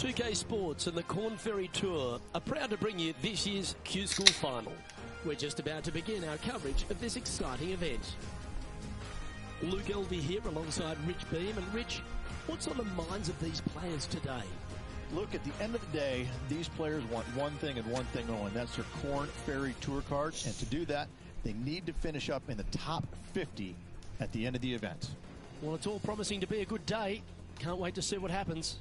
2K Sports and the Corn Ferry Tour are proud to bring you this year's Q School Final. We're just about to begin our coverage of this exciting event. Luke Elvey here alongside Rich Beam. And Rich, what's on the minds of these players today? Look, at the end of the day, these players want one thing and one thing only. That's their Corn Ferry Tour card. And to do that, they need to finish up in the top 50 at the end of the event. Well, it's all promising to be a good day. Can't wait to see what happens.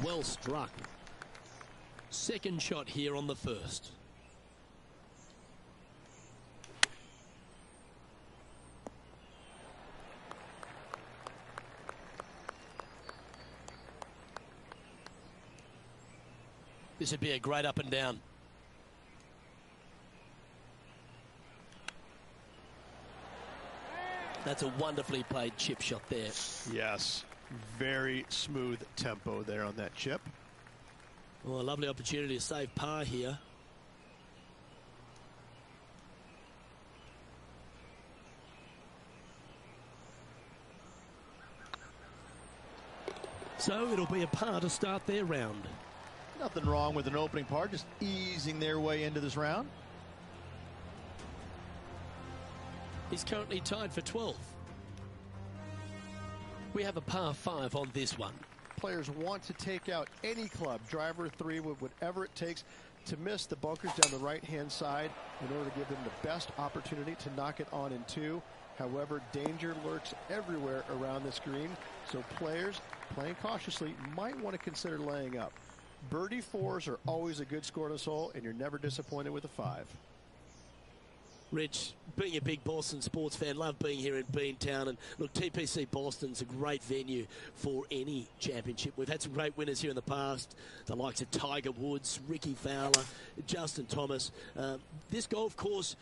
Well struck. Second shot here on the first. This would be a great up and down. That's a wonderfully played chip shot there. Yes. Very smooth tempo there on that chip. Well, a lovely opportunity to save par here. So it'll be a par to start their round. Nothing wrong with an opening par, just easing their way into this round. He's currently tied for 12th. We have a par 5 on this one. Players want to take out any club, driver, 3 wood, whatever it takes to miss the bunkers down the right-hand side in order to give them the best opportunity to knock it on in 2. However, danger lurks everywhere around this green, so players playing cautiously might want to consider laying up. Birdie 4s are always a good score to hole, and you're never disappointed with a 5. Rich, being a big Boston sports fan, love being here in Beantown. And look, TPC Boston's a great venue for any championship. We've had some great winners here in the past, the likes of Tiger Woods, Ricky Fowler, Justin Thomas. This golf course,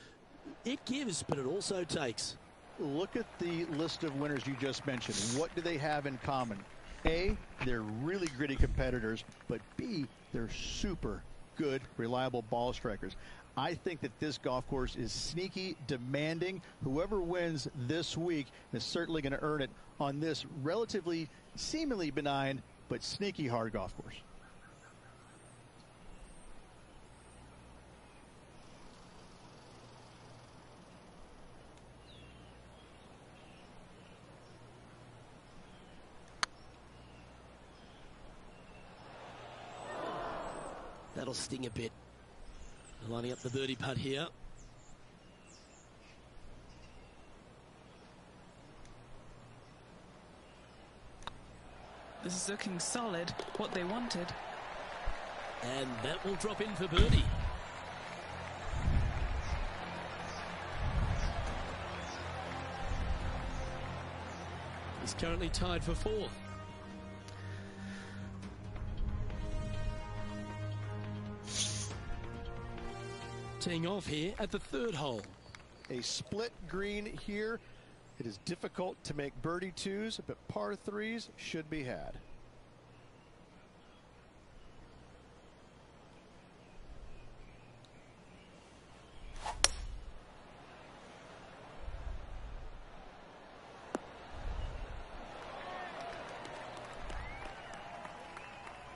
it gives, but it also takes. Look at the list of winners you just mentioned. What do they have in common? A, they're really gritty competitors, but B, they're super good, reliable ball strikers. I think that this golf course is sneaky, demanding. Whoever wins this week is certainly going to earn it on this relatively, seemingly benign, but sneaky hard golf course. That'll sting a bit. Lining up the birdie putt here. This is looking solid, what they wanted. And that will drop in for birdie. He's currently tied for 4th. Teeing off here at the 3rd hole. A split green here. It is difficult to make birdie 2s, but par 3s should be had.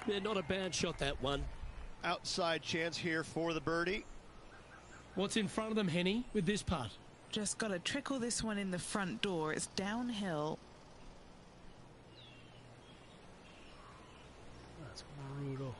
Yeah, not a bad shot, that one. Outside chance here for the birdie. What's in front of them, Henny, with this putt? Just got to trickle this one in the front door. It's downhill. That's brutal.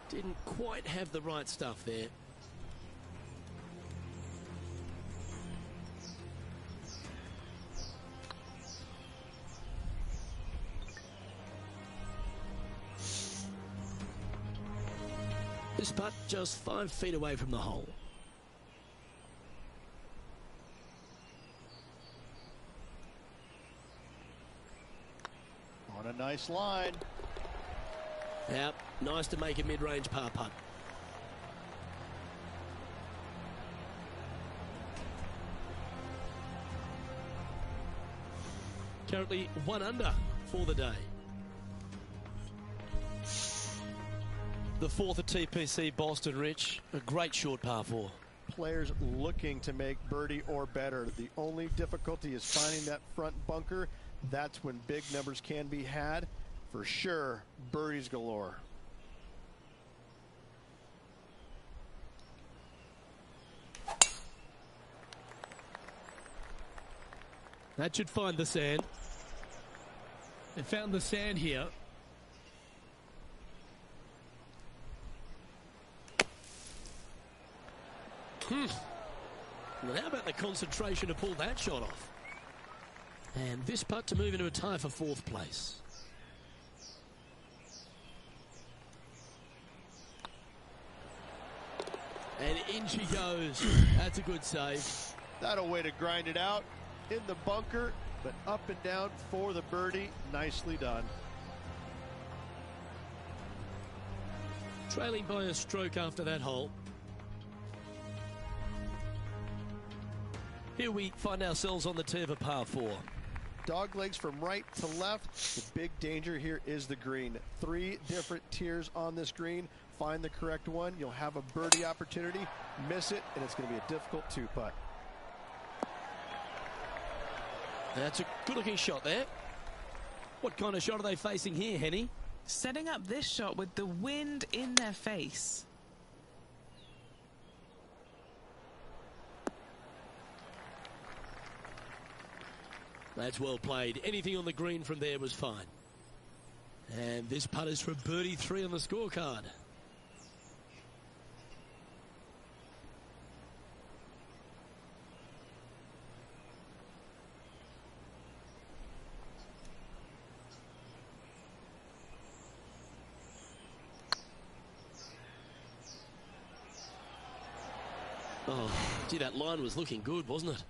Didn't quite have the right stuff there. This putt just 5 feet away from the hole. On a nice line. Yep, nice to make a mid-range par putt. Currently 1 under for the day. The 4th at TPC Boston, Rich. A great short par 4. Players looking to make birdie or better. The only difficulty is finding that front bunker. That's when big numbers can be had. For sure, birdies galore. That should find the sand. It found the sand here. Well, how about the concentration to pull that shot off? And this putt to move into a tie for 4th place. And in she goes. That's a good save. That'll way to grind it out in the bunker, but up and down for the birdie. Nicely done. Trailing by a stroke after that hole. Here we find ourselves on the tee of a par 4. Dog legs from right to left. The big danger here is the green. 3 different tiers on this green. Find the correct one. You'll have a birdie opportunity. Miss it, and it's going to be a difficult 2-putt. That's a good-looking shot there. What kind of shot are they facing here, Henny? Setting up this shot with the wind in their face. That's well played. Anything on the green from there was fine. And this putt is for birdie 3 on the scorecard. Oh, gee, that line was looking good, wasn't it?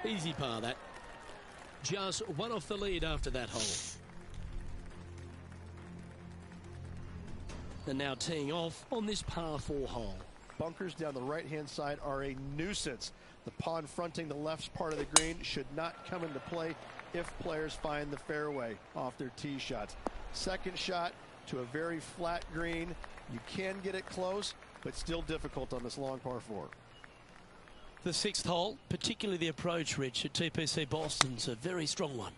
Easy par, that. Just 1 off the lead after that hole. And now teeing off on this par 4 hole. Bunkers down the right-hand side are a nuisance. The pond fronting the left part of the green should not come into play if players find the fairway off their tee shots. Second shot to a very flat green. You can get it close, but still difficult on this long par 4. The 6th hole, particularly the approach, Rich, at TPC Boston's a very strong one.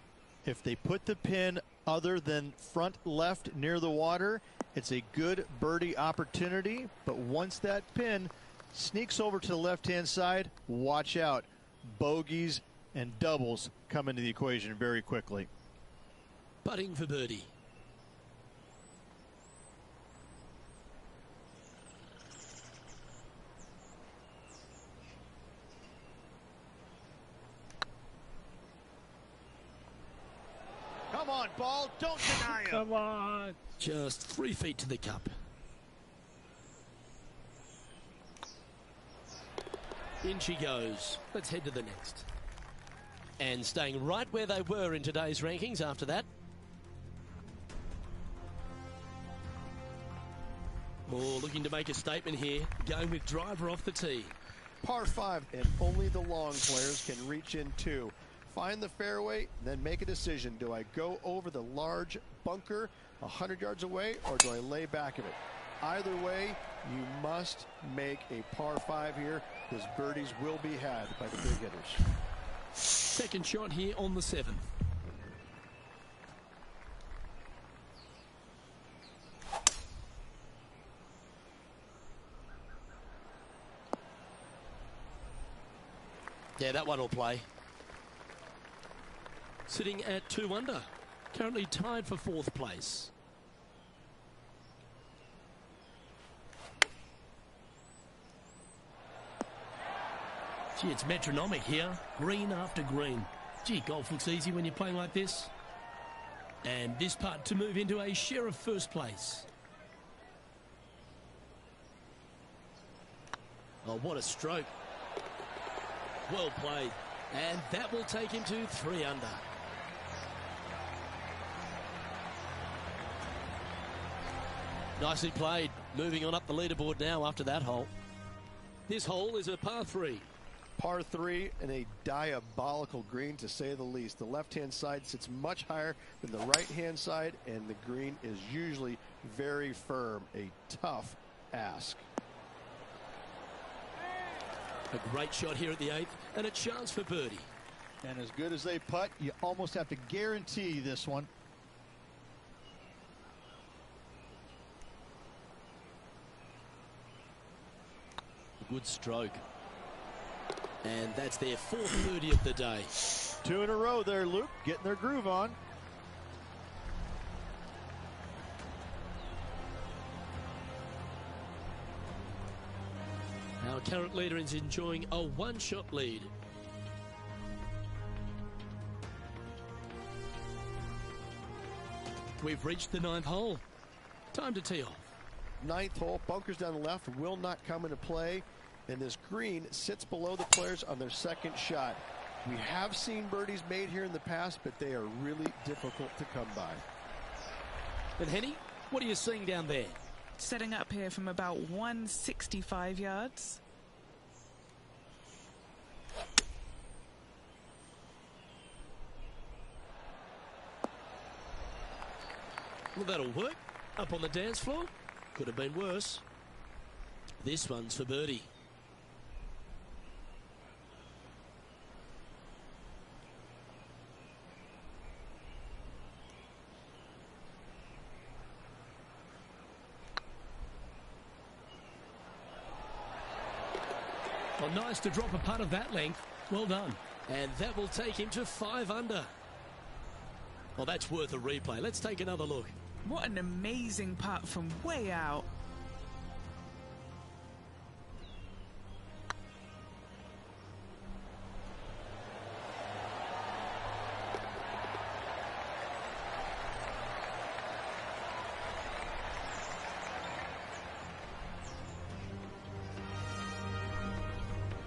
If they put the pin other than front left near the water, it's a good birdie opportunity. But once that pin sneaks over to the left-hand side, watch out. Bogeys and doubles come into the equation very quickly. Putting for birdie. Come on, ball. Don't deny him. Come on. Just 3 feet to the cup. In she goes. Let's head to the next. And staying right where they were in today's rankings after that. Oh, looking to make a statement here. Going with driver off the tee. Par 5, and only the long players can reach in 2. Find the fairway, then make a decision. Do I go over the large bunker 100 yards away, or do I lay back of it? Either way, you must make a par 5 here, because birdies will be had by the big hitters. Second shot here on the 7th. Yeah, that one will play. Sitting at 2 under. Currently tied for 4th place. Gee, it's metronomic here. Green after green. Gee, golf looks easy when you're playing like this. And this putt to move into a share of 1st place. Oh, what a stroke. Well played. And that will take him to 3 under. Nicely played. Moving on up the leaderboard now after that hole. This hole is a par 3. Par 3 and a diabolical green, to say the least. The left-hand side sits much higher than the right-hand side, and the green is usually very firm. A tough ask. A great shot here at the 8th, and a chance for birdie. And as good as they putt, you almost have to guarantee this one. Good stroke. And that's their 4th birdie of the day. 2 in a row there, Luke, getting their groove on. Our current leader is enjoying a 1-shot lead. We've reached the 9th hole. Time to tee off. 9th hole, bunkers down the left will not come into play, and this green sits below the players on their 2nd shot. We have seen birdies made here in the past, but they are really difficult to come by. And Henny, what are you seeing down there? Setting up here from about 165 yards. Well, that'll work. Up on the dance floor. Could have been worse. This one's for birdie. Well, nice to drop a putt of that length. Well done. And that will take him to 5 under. Well, that's worth a replay. Let's take another look. What an amazing putt from way out.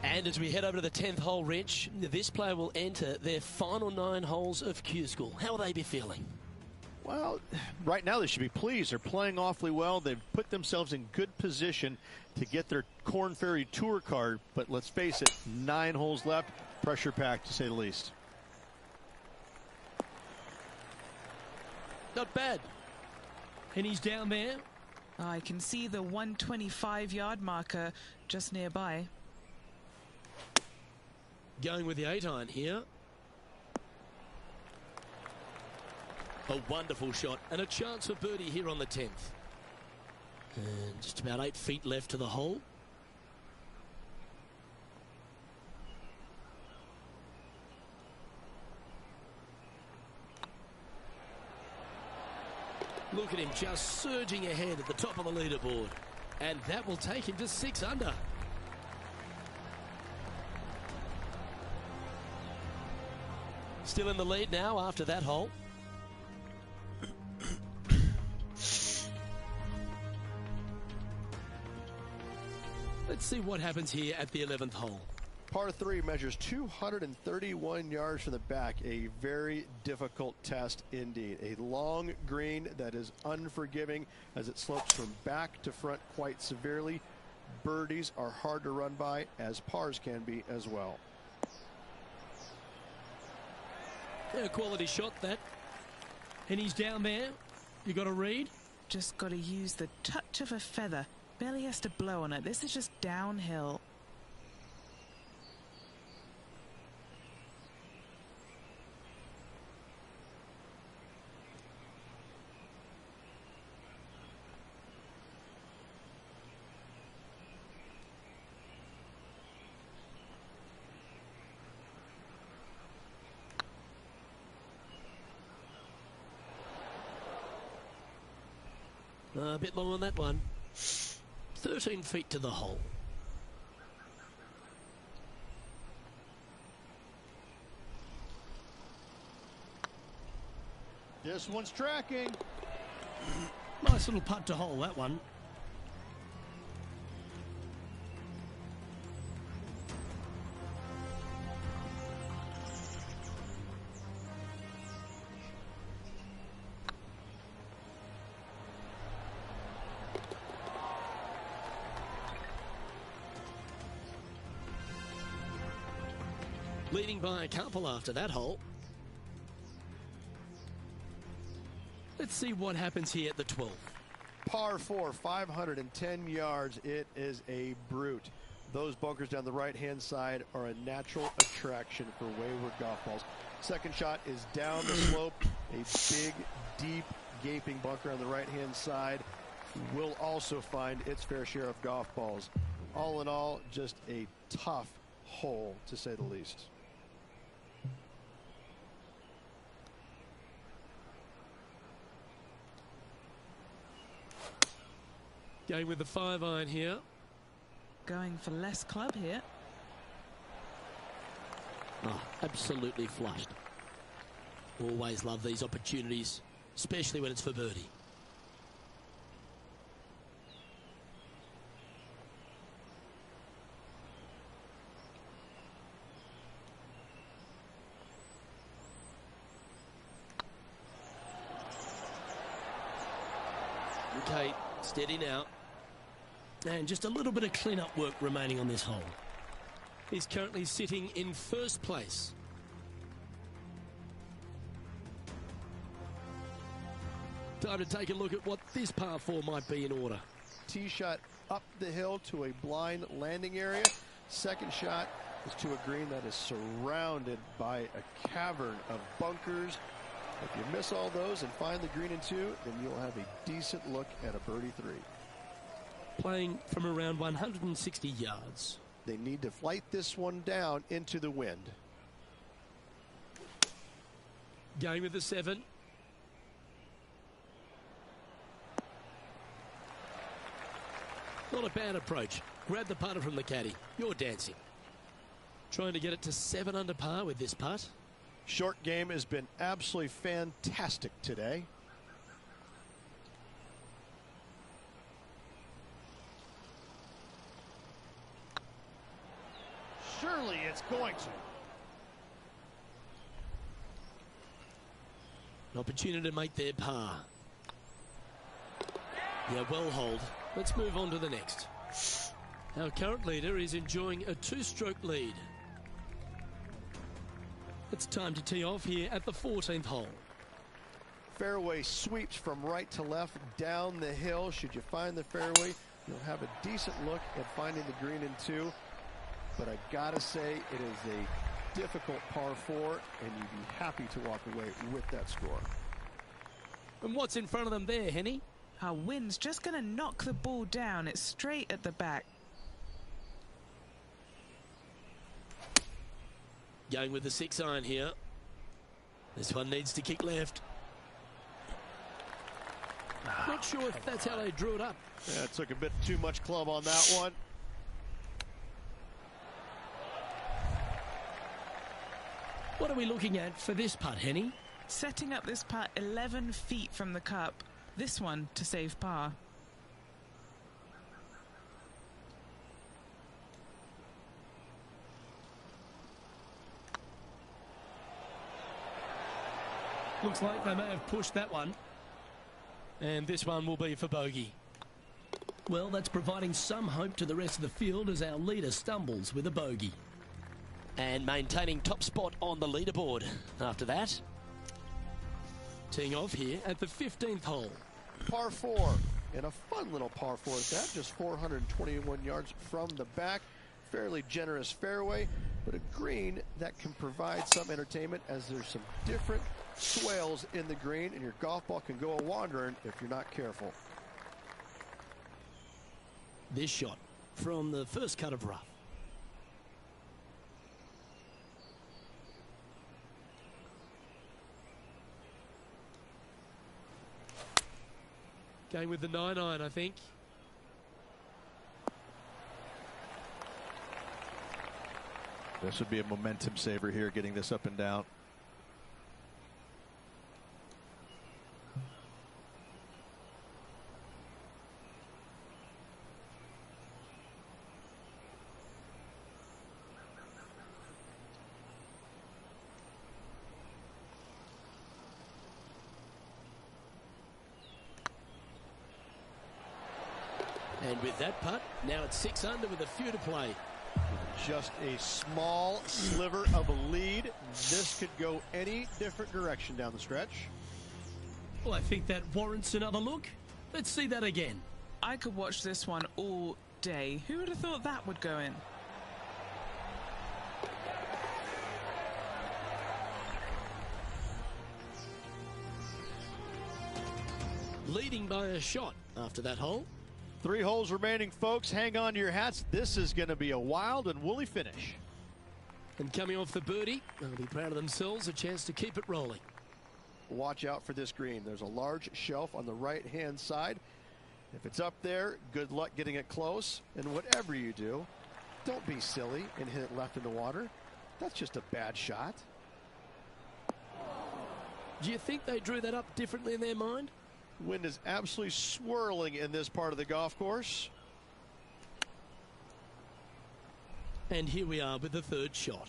And as we head over to the 10th hole, Rich, this player will enter their final 9 holes of Q School. How will they be feeling? Well, right now they should be pleased. They're playing awfully well. They've put themselves in good position to get their Korn Ferry Tour card. But let's face it, 9 holes left. Pressure packed, to say the least. Not bad. And he's down there. I can see the 125-yard marker just nearby. Going with the 8-iron here. A wonderful shot and a chance for birdie here on the 10th. And just about 8 feet left to the hole. Look at him just surging ahead at the top of the leaderboard. And that will take him to 6 under. Still in the lead now after that hole. Let's see what happens here at the 11th hole. Par 3 measures 231 yards from the back. A very difficult test indeed. A long green that is unforgiving as it slopes from back to front quite severely. Birdies are hard to run by, as pars can be as well. Yeah, quality shot that. And he's down there. You got to read. Just got to use the touch of a feather. Barely has to blow on it. This is just downhill. A bit long on that one. 13 feet to the hole. This one's tracking. Nice little putt to hole, that one. Leading by a couple after that hole. Let's see what happens here at the 12th. Par 4, 510 yards. It is a brute. Those bunkers down the right-hand side are a natural attraction for wayward golf balls. Second shot is down the slope. A big, deep, gaping bunker on the right-hand side will also find its fair share of golf balls. All in all, just a tough hole, to say the least. Going with the 5-iron here. Going for less club here. Oh, absolutely flushed. Always love these opportunities, especially when it's for birdie. Okay, steady now. And just a little bit of clean-up work remaining on this hole. He's currently sitting in first place. Time to take a look at what this par 4 might be in order. Tee shot up the hill to a blind landing area. Second shot is to a green that is surrounded by a cavern of bunkers. If you miss all those and find the green in 2, then you'll have a decent look at a birdie 3. Playing from around 160 yards. They need to flight this one down into the wind. Going with the 7. Not a bad approach. Grab the putter from the caddy. You're dancing. Trying to get it to 7 under par with this putt. Short game has been absolutely fantastic today. Surely it's going to. An opportunity to make their par. Yeah, well hold. Let's move on to the next. Our current leader is enjoying a 2-stroke lead. It's time to tee off here at the 14th hole. Fairway sweeps from right to left down the hill. Should you find the fairway, you'll have a decent look at finding the green in 2. But I gotta say, it is a difficult par 4, and you'd be happy to walk away with that score. And what's in front of them there, Henny? Our wind's just going to knock the ball down. It's straight at the back. Going with the 6-iron here. This one needs to kick left. Not sure if that's how they drew it up. Yeah, it took a bit too much club on that one. What are we looking at for this putt, Henny? Setting up this putt 11 feet from the cup. This one to save par. Looks like they may have pushed that one. And this one will be for bogey. Well, that's providing some hope to the rest of the field as our leader stumbles with a bogey. And maintaining top spot on the leaderboard after that. Teeing off here at the 15th hole. Par 4, and a fun little par 4 at that, just 421 yards from the back. Fairly generous fairway, but a green that can provide some entertainment as there's some different swales in the green, and your golf ball can go a-wandering if you're not careful. This shot from the first cut of rough. Going with the 9-iron, I think. This would be a momentum saver here, getting this up and down. And with that putt, now it's 6 under with a few to play. Just a small sliver of a lead. This could go any different direction down the stretch. Well, I think that warrants another look. Let's see that again. I could watch this one all day. Who would have thought that would go in? Leading by a shot after that hole. 3 holes remaining, folks. Hang on to your hats. This is going to be a wild and woolly finish. And coming off the birdie, they'll be proud of themselves, a chance to keep it rolling. Watch out for this green. There's a large shelf on the right-hand side. If it's up there, good luck getting it close. And whatever you do, don't be silly and hit it left in the water. That's just a bad shot. Do you think they drew that up differently in their mind? Wind is absolutely swirling in this part of the golf course. And here we are with the third shot.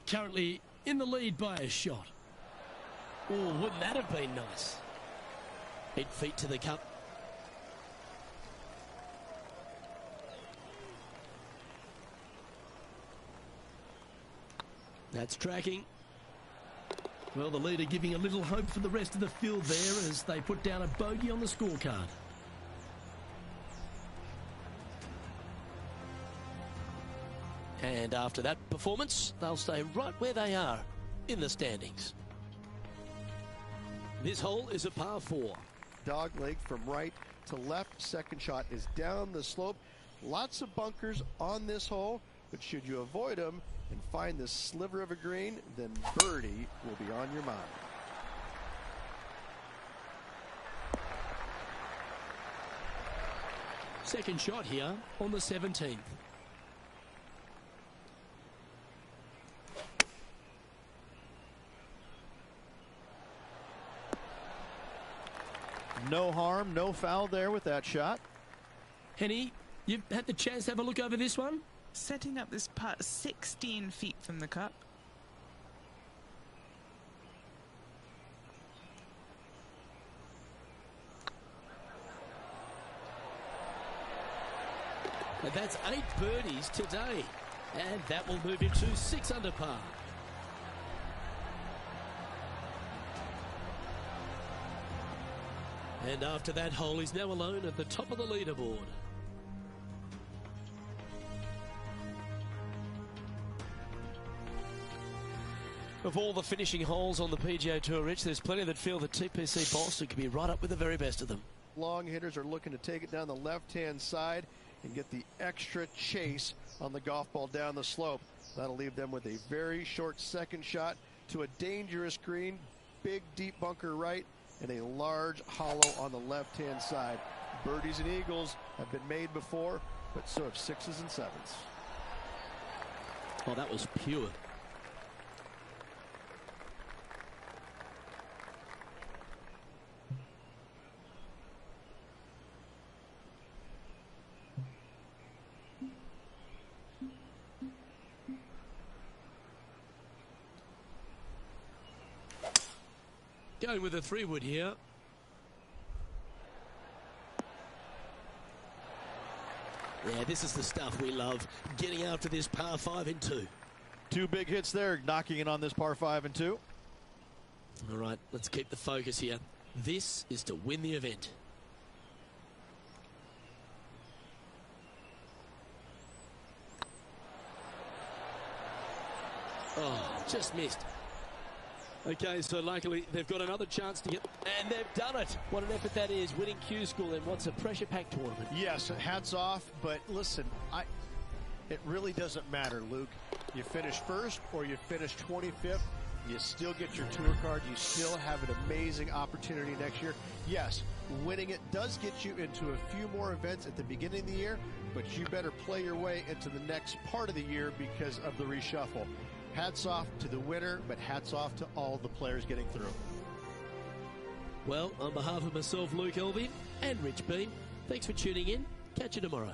Currently in the lead by a shot. Oh, wouldn't that have been nice? 8 feet to the cup. That's tracking. Well, the leader giving a little hope for the rest of the field there as they put down a bogey on the scorecard. And after that performance, they'll stay right where they are in the standings. This hole is a par 4. Dog leg from right to left. Second shot is down the slope. Lots of bunkers on this hole, but should you avoid them and find this sliver of a green, then birdie will be on your mind. Second shot here on the 17th. No harm, no foul there with that shot. Henny, you've had the chance to have a look over this one? Setting up this putt 16 feet from the cup. And that's 8 birdies today. And that will move him to 6 under par. And after that hole, he's now alone at the top of the leaderboard. Of all the finishing holes on the PGA Tour, Rich, there's plenty that feel that TPC Boston could be right up with the very best of them. Long hitters are looking to take it down the left-hand side and get the extra chase on the golf ball down the slope. That'll leave them with a very short second shot to a dangerous green, big deep bunker right, and a large hollow on the left-hand side. Birdies and eagles have been made before, but so have 6s and 7s. Oh, that was pure. Going with a 3-wood here. Yeah, this is the stuff we love. Getting after this par 5 and 2. 2 big hits there, knocking in on this par 5 and 2. All right, let's keep the focus here. This is to win the event. Oh, just missed. Okay, so luckily they've got another chance to get, and they've done it. What an effort that is, winning Q School in what's a pressure-packed tournament. Yes, hats off, but listen, it really doesn't matter, Luke. You finish first or you finish 25th, you still get your tour card. You still have an amazing opportunity next year. Yes, winning it does get you into a few more events at the beginning of the year, but you better play your way into the next part of the year because of the reshuffle. Hats off to the winner, but hats off to all the players getting through. Well, on behalf of myself, Luke Elvey, and Rich Beam, thanks for tuning in. Catch you tomorrow.